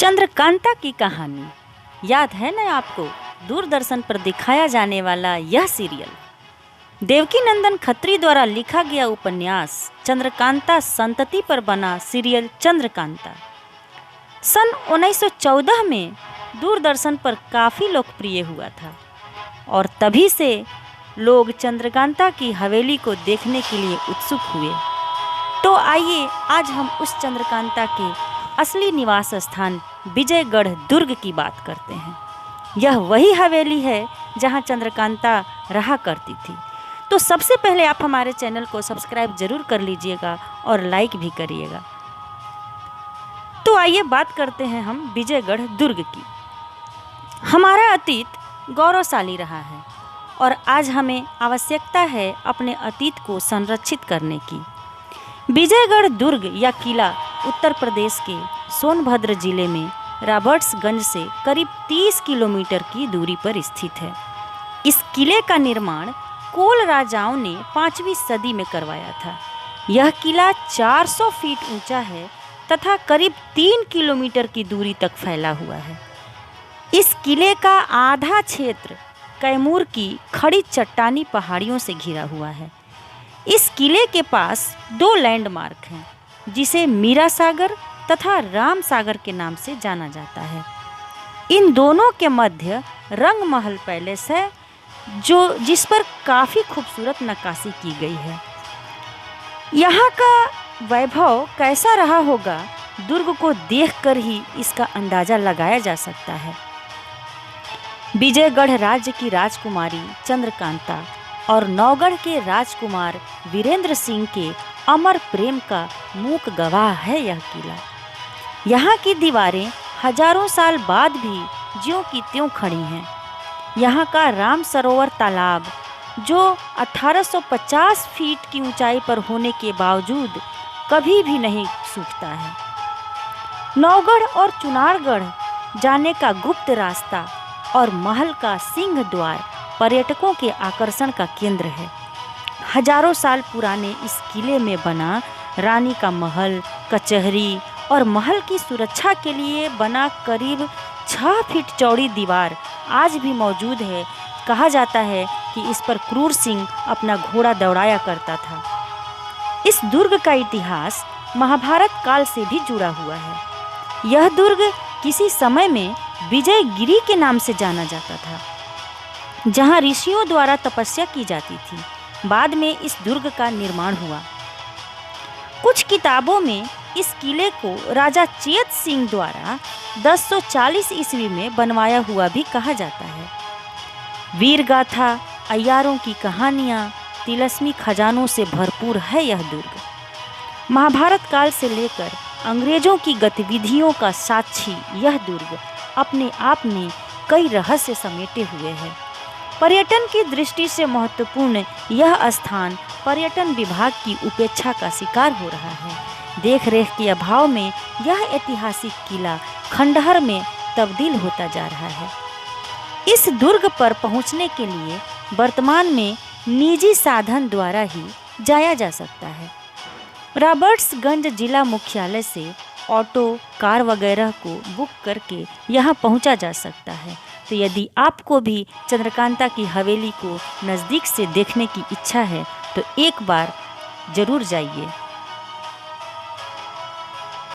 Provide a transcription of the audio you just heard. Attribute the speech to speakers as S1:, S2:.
S1: चंद्रकांता की कहानी याद है ना आपको? दूरदर्शन पर दिखाया जाने वाला यह सीरियल देवकीनंदन खत्री द्वारा लिखा गया उपन्यास चंद्रकांता संतति पर बना सीरियल चंद्रकांता सन 1914 में दूरदर्शन पर काफ़ी लोकप्रिय हुआ था और तभी से लोग चंद्रकांता की हवेली को देखने के लिए उत्सुक हुए। तो आइए आज हम उस चंद्रकांता के असली निवास स्थान विजयगढ़ दुर्ग की बात करते हैं। यह वही हवेली है जहां चंद्रकांता रहा करती थी। तो सबसे पहले आप हमारे चैनल को सब्सक्राइब जरूर कर लीजिएगा और लाइक भी करिएगा। तो आइए बात करते हैं हम विजयगढ़ दुर्ग की। हमारा अतीत गौरवशाली रहा है और आज हमें आवश्यकता है अपने अतीत को संरक्षित करने की। विजयगढ़ दुर्ग या किला उत्तर प्रदेश के सोनभद्र जिले में रॉबर्ट्सगंज से करीब 30 किलोमीटर की दूरी पर स्थित है। इस किले का निर्माण कोल राजाओं ने 5वीं सदी में करवाया था। यह किला 400 फीट ऊंचा है तथा करीब 3 किलोमीटर की दूरी तक फैला हुआ है। इस किले का आधा क्षेत्र कैमूर की खड़ी चट्टानी पहाड़ियों से घिरा हुआ है। इस किले के पास 2 लैंडमार्क हैं जिसे मीरा सागर तथा राम सागर के नाम से जाना जाता है। इन दोनों के मध्य रंग महल पैलेस है जिस पर काफ़ी खूबसूरत नक्काशी की गई है। यहाँ का वैभव कैसा रहा होगा, दुर्ग को देखकर ही इसका अंदाज़ा लगाया जा सकता है। विजयगढ़ राज्य की राजकुमारी चंद्रकांता और नौगढ़ के राजकुमार वीरेंद्र सिंह के अमर प्रेम का मूक गवाह है यह किला। यहाँ की दीवारें हजारों साल बाद भी ज्यों की त्यों खड़ी हैं। यहाँ का राम सरोवर तालाब जो 1850 फीट की ऊंचाई पर होने के बावजूद कभी भी नहीं सूखता है। नौगढ़ और चुनारगढ़ जाने का गुप्त रास्ता और महल का सिंह द्वार पर्यटकों के आकर्षण का केंद्र है। हजारों साल पुराने इस किले में बना रानी का महल, कचहरी और महल की सुरक्षा के लिए बना करीब 6 फीट चौड़ी दीवार आज भी मौजूद है। कहा जाता है कि इस पर क्रूर सिंह अपना घोड़ा दौड़ाया करता था। इस दुर्ग का इतिहास महाभारत काल से भी जुड़ा हुआ है। यह दुर्ग किसी समय में विजयगिरी के नाम से जाना जाता था, जहां ऋषियों द्वारा तपस्या की जाती थी। बाद में इस दुर्ग का निर्माण हुआ। कुछ किताबों में इस किले को राजा चेत सिंह द्वारा 1040 ईस्वी में बनवाया हुआ भी कहा जाता है। वीर गाथा, अय्यारों की कहानियाँ, तिलस्मी खजानों से भरपूर है यह दुर्ग। महाभारत काल से लेकर अंग्रेजों की गतिविधियों का साक्षी यह दुर्ग अपने आप में कई रहस्य समेटे हुए है। पर्यटन की दृष्टि से महत्वपूर्ण यह स्थान पर्यटन विभाग की उपेक्षा का शिकार हो रहा है। देखरेख के अभाव में यह ऐतिहासिक किला खंडहर में तब्दील होता जा रहा है। इस दुर्ग पर पहुंचने के लिए वर्तमान में निजी साधन द्वारा ही जाया जा सकता है। रॉबर्ट्सगंज जिला मुख्यालय से ऑटो, कार वगैरह को बुक करके यहाँ पहुँचा जा सकता है। तो यदि आपको भी चंद्रकांता की हवेली को नज़दीक से देखने की इच्छा है तो एक बार ज़रूर जाइए।